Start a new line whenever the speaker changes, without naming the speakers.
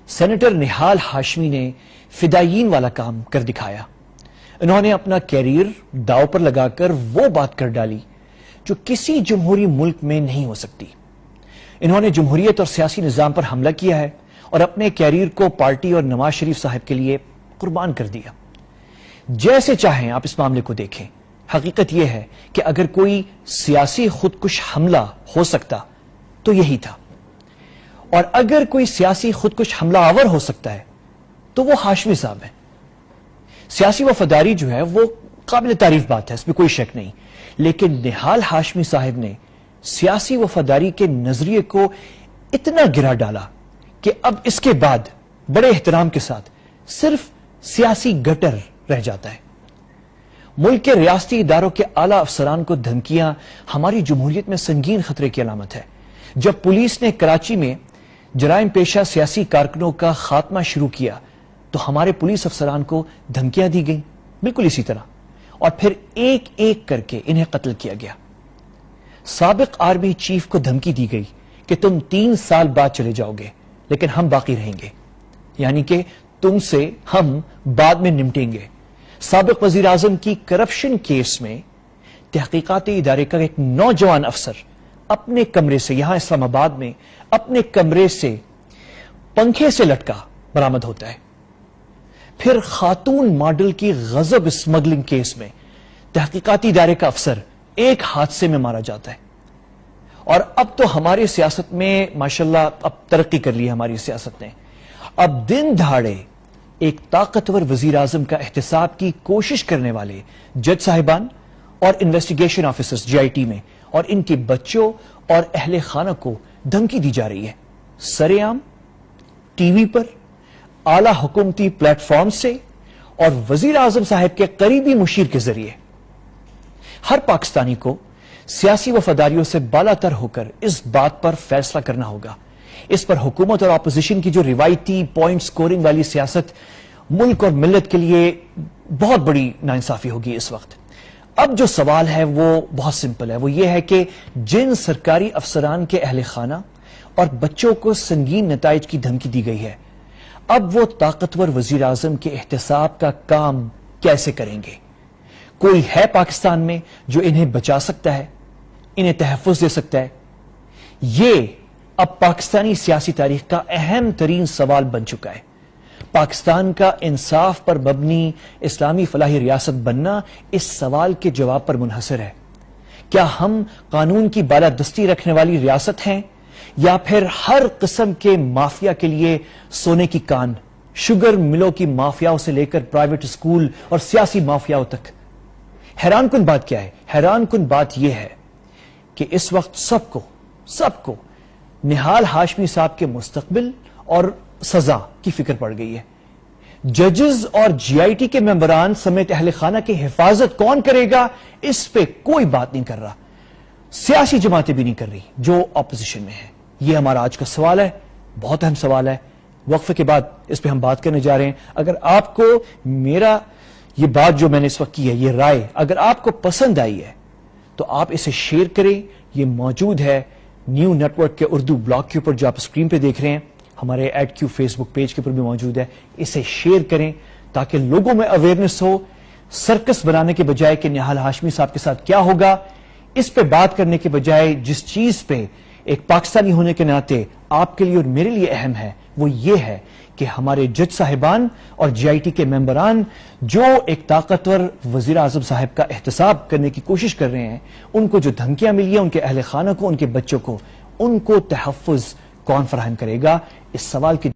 Senator Nihal Hashmi نے فدائیین والا کام کر دکھایا۔ انہوں نے اپنا کیریئر داؤ پر لگا کر وہ بات کر ڈالی جو کسی جمہوری ملک میں نہیں ہو سکتی۔ انہوں نے جمہوریت اور سیاسی نظام پر حملہ کیا ہے اور اپنے کیریئر کو پارٹی اور نواز شریف صاحب کے لیے قربان کر دیا۔ جیسے چاہیں آپ اس معاملے کو دیکھیں، حقیقت یہ ہے کہ اگر کوئی سیاسی خودکش حملہ ہو سکتا تو یہی تھا، اور اگر کوئی سیاسی خودکش حملہ آور ہو سکتا ہے تو وہ ہاشمی صاحب ہیں۔ سیاسی وفاداری جو ہے وہ قابل تعریف بات ہے، اس میں کوئی شک نہیں، لیکن نہال ہاشمی صاحب نے سیاسی وفاداری کے نظریے کو اتنا گرا ڈالا کہ اب اس کے بعد بڑے احترام کے ساتھ صرف سیاسی گٹر رہ جاتا ہے۔ ملک کے ریاستی اداروں کے اعلی افسران کو دھمکیاں ہماری جمہوریت میں سنگین خطرے کی علامت ہے۔ جب پولیس نے کراچی میں جرائم پیشہ سیاسی کارکنوں کا خاتمہ شروع کیا تو ہمارے پولیس افسران کو دھمکیاں دی گئیں بالکل اسی طرح، اور پھر ایک ایک کر کے انہیں قتل کیا گیا۔ سابق آرمی چیف کو دھمکی دی گئی کہ تم 3 سال بعد چلے جاؤ گے لیکن ہم باقی رہیں گے، یعنی کہ تم سے ہم بعد میں نمٹیں گے۔ سابق وزیر اعظم کی کرپشن کیس میں تحقیقاتی ادارے کا ایک نوجوان افسر اپنے کمرے سے یہاں اسلام آباد میں اپنے کمرے سے پنکھے سے لٹکا برآمد ہوتا ہے۔ پھر خاتون ماڈل کی غضب اسمگلنگ کیس میں تحقیقاتی ادارے کا افسر ایک حادثے میں مارا جاتا ہے۔ اور اب تو ہماری سیاست میں ماشاءاللہ اب ترقی کر لی ہے ہماری سیاست نے، اب دن دہاڑے ایک طاقتور وزیر اعظم کا احتساب کی کوشش کرنے والے جج صاحبان اور انویسٹیگیشن آفیسرز GIT میں اور ان کے بچوں اور اہل خانہ کو دھمکی دی جا رہی ہے، سرے عام، ٹی وی پر، اعلی حکومتی پلیٹ فارم سے اور وزیر اعظم صاحب کے قریبی مشیر کے ذریعے۔ ہر پاکستانی کو سیاسی وفاداریوں سے بالا تر ہو کر اس بات پر فیصلہ کرنا ہوگا۔ اس پر حکومت اور اپوزیشن کی جو روایتی پوائنٹ سکورنگ والی سیاست ملک اور ملت کے لیے بہت بڑی ناانصافی ہوگی اس وقت۔ اب جو سوال ہے وہ بہت سمپل ہے، وہ یہ ہے کہ جن سرکاری افسران کے اہل خانہ اور بچوں کو سنگین نتائج کی دھمکی دی گئی ہے، اب وہ طاقتور وزیر اعظم کے احتساب کا کام کیسے کریں گے؟ کوئی ہے پاکستان میں جو انہیں بچا سکتا ہے، انہیں تحفظ دے سکتا ہے؟ یہ اب پاکستانی سیاسی تاریخ کا اہم ترین سوال بن چکا ہے۔ پاکستان کا انصاف پر مبنی اسلامی فلاحی ریاست بننا اس سوال کے جواب پر منحصر ہے۔ کیا ہم قانون کی بالادستی رکھنے والی ریاست ہیں یا پھر ہر قسم کے مافیا کے لیے سونے کی کان، شوگر ملوں کی مافیاؤں سے لے کر پرائیویٹ اسکول اور سیاسی مافیاؤں تک؟ حیران کن بات کیا ہے؟ حیران کن بات یہ ہے کہ اس وقت سب کو نہال ہاشمی صاحب کے مستقبل اور سزا کی فکر پڑ گئی ہے۔ ججز اور GIT کے ممبران سمیت اہل خانہ کی حفاظت کون کرے گا، اس پہ کوئی بات نہیں کر رہا، سیاسی جماعتیں بھی نہیں کر رہی جو اپوزیشن میں ہیں۔ یہ ہمارا آج کا سوال ہے، بہت اہم سوال ہے۔ وقفے کے بعد اس پہ ہم بات کرنے جا رہے ہیں۔ اگر آپ کو میرا یہ بات جو میں نے اس وقت کی ہے، یہ رائے اگر آپ کو پسند آئی ہے تو آپ اسے شیئر کریں۔ یہ موجود ہے نیو نیٹ ورک کے اردو بلاگ کے اوپر جو آپ اسکرین پہ دیکھ رہے ہیں، ہمارے @Q فیس بک پیج کے اوپر بھی موجود ہے۔ اسے شیئر کریں تاکہ لوگوں میں اویئرنس ہو، سرکس بنانے کے بجائے کہ نہال ہاشمی صاحب کے ساتھ کیا ہوگا، اس پہ بات کرنے کے بجائے جس چیز پہ ایک پاکستانی ہونے کے ناطے آپ کے لیے اور میرے لیے اہم ہے وہ یہ ہے کہ ہمارے جج صاحبان اور GIT کے ممبران جو ایک طاقتور وزیر اعظم صاحب کا احتساب کرنے کی کوشش کر رہے ہیں، ان کو جو دھمکیاں ملی ہیں، ان کے اہل خانہ کو، ان کے بچوں کو، ان کو تحفظ کون فراہم کرے گا؟ اس سوال کی